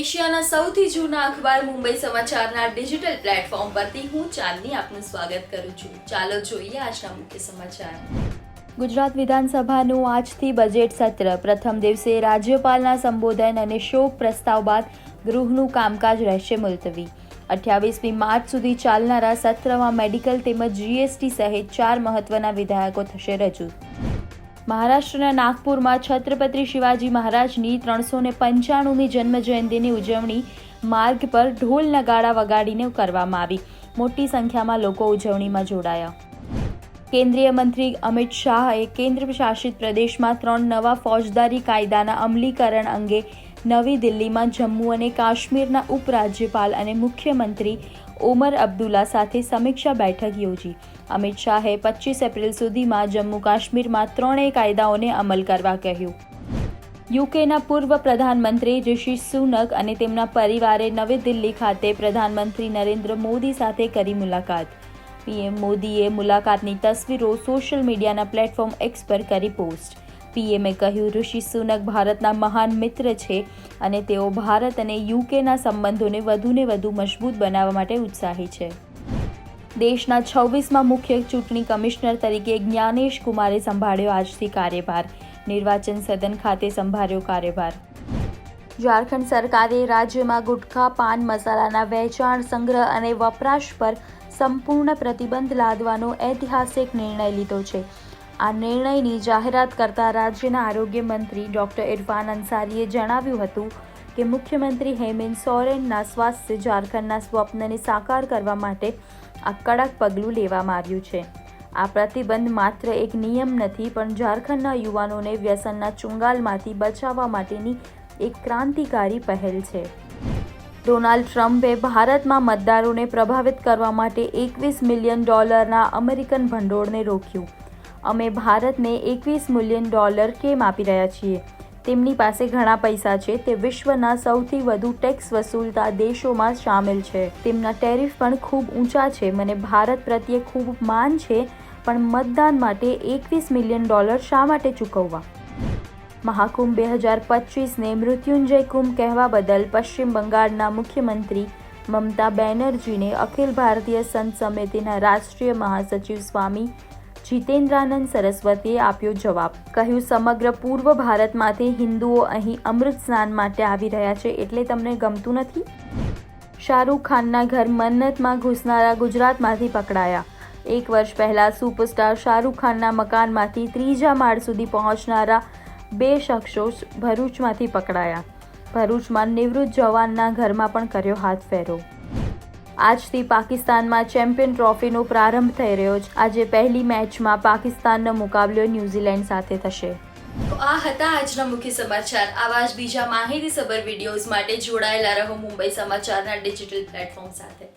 એશિયાના સૌથી જૂના અખબાર મુંબઈ સમાચારના ડિજિટલ પ્લેટફોર્મ પરથી હું ચાંદની આપનું સ્વાગત કરું છું. ચાલો જોઈએ આજના મુખ્ય સમાચાર. ગુજરાત વિધાનસભાનું આજથી બજેટ સત્ર. પ્રથમ દિવસે રાજ્યપાલના સંબોધન અને શોક પ્રસ્તાવ બાદ ગૃહનું કામકાજ રહેશે મુલતવી. 28મી માર્ચ સુધી ચાલનારા સત્રમાં મેડિકલ તેમજ જીએસટી સહિત 4 મહત્વના વિધેયકો થશે રજૂ. મહારાષ્ટ્રના નાગપુરમાં છત્રપતિ શિવાજી મહારાજની 395મી જન્મજયંતિની ઉજવણી માર્ગ પર ઢોલ નગાડા વગાડીને કરવામાં આવી. મોટી સંખ્યામાં લોકો ઉજવણીમાં જોડાયા. કેન્દ્રીય મંત્રી અમિત શાહે કેન્દ્ર શાસિત પ્રદેશમાં 3 નવા ફોજદારી કાયદાના અમલીકરણ અંગે નવી દિલ્હીમાં જમ્મુ અને કાશ્મીરના ઉપરાજ્યપાલ અને મુખ્યમંત્રી ઓમર અબ્દુલ્લા સાથે સમીક્ષા બેઠક યોજી. અમિત શાહે 25 એપ્રિલ સુધીમાં જમ્મુ કાશ્મીરમાં 3 કાયદાઓને અમલ કરવા કહ્યું. યુકેના પૂર્વ પ્રધાનમંત્રી ઋષિ સુનક અને તેમના પરિવારે નવી દિલ્હી ખાતે પ્રધાનમંત્રી નરેન્દ્ર મોદી સાથે કરી મુલાકાત. પીએમ મોદીએ મુલાકાતની તસવીરો સોશિયલ મીડિયાના પ્લેટફોર્મ એક્સ પર કરી પોસ્ટ. પીએમએ કહ્યું, ઋષિ સુનક ભારતના મહાન મિત્ર છે અને તેઓ ભારત અને યુકેના સંબંધોને વધુ મજબૂત બનાવવા માટે ઉત્સાહી છે. દેશના 26મા મુખ્ય ચૂંટણી કમિશનર તરીકે જ્ઞાનેશ કુમારે સંભાળ્યો આજથી કાર્યભાર. નિર્વાચન સદન ખાતે સંભાળ્યો કાર્યભાર. ઝારખંડ સરકારે રાજ્યમાં ગુટખા પાન મસાલાના વેચાણ, સંગ્રહ અને વપરાશ પર સંપૂર્ણ પ્રતિબંધ લાદવાનો ઐતિહાસિક નિર્ણય લીધો છે. આ નિર્ણયની જાહેરાત કરતા રાજ્યના આરોગ્ય મંત્રી ડોક્ટર ઇરફાન અંસારીએ જણાવ્યું હતું કે મુખ્યમંત્રી હેમંત સોરેનના સ્વાસ્થ્ય ઝારખંડના સ્વપ્નને સાકાર કરવા માટે આ કડક પગલું લેવામાં આવ્યું છે. આ પ્રતિબંધ માત્ર એક નિયમ નથી, પણ ઝારખંડના યુવાનોને વ્યસનના ચુંગાલમાંથી બચાવવા માટેની એક ક્રાંતિકારી પહેલ છે. ડોનાલ્ડ ટ્રમ્પે ભારતમાં મતદારોને પ્રભાવિત કરવા માટે $21 મિલિયન અમેરિકન ભંડોળને રોક્યું. અમે ભારતને $21 મિલિયન કેમ આપી રહ્યા છીએ? તેમની પાસે ઘણા પૈસા છે. તે વિશ્વના સૌથી વધુ ટેક્સ વસૂલતા દેશોમાં સામેલ છે. તેમના ટેરિફ પણ ખૂબ ઊંચા છે. મને ભારત પ્રત્યે ખૂબ માન છે, પણ મતદાન માટે $21 મિલિયન શા માટે ચૂકવવા? મહાકુંભ 2025ને મૃત્યુંજય કુંભ કહેવા બદલ પશ્ચિમ બંગાળના મુખ્યમંત્રી મમતા બેનર્જીને અખિલ ભારતીય સંત સમિતિના રાષ્ટ્રીય મહાસચિવ સ્વામી જીતેન્દ્રાનંદ સરસ્વતીએ આપ્યો જવાબ. કહ્યું, સમગ્ર પૂર્વ ભારતમાંથી હિન્દુઓ અહીં અમૃત સ્નાન માટે આવી રહ્યા છે, એટલે તમને ગમતું નથી? શાહરૂખ ખાનના ઘર મન્નતમાં ઘૂસનારા ગુજરાતમાંથી પકડાયા. 1 વર્ષ પહેલા સુપરસ્ટાર શાહરૂખ ખાનના મકાનમાંથી 3જા માળ સુધી પહોંચનારા 2 શખ્સો ભરૂચમાંથી પકડાયા. ભરૂચમાં નિવૃત્ત જવાનના ઘરમાં પણ કર્યો હાથ ફેરો. આજથી પાકિસ્તાનમાં ચેમ્પિયન ટ્રોફીનો પ્રારંભ થઈ રહ્યો છે. આજે પહેલી મેચમાં પાકિસ્તાનનો મુકાબલો ન્યૂઝીલેન્ડ સાથે થશે. તો આ હતા આજના મુખ્ય સમાચાર. આવા જ બીજા માહિતીસભર વિડીયોઝ માટે જોડાયેલા રહો મુંબઈ સમાચારના ડિજિટલ પ્લેટફોર્મ સાથે.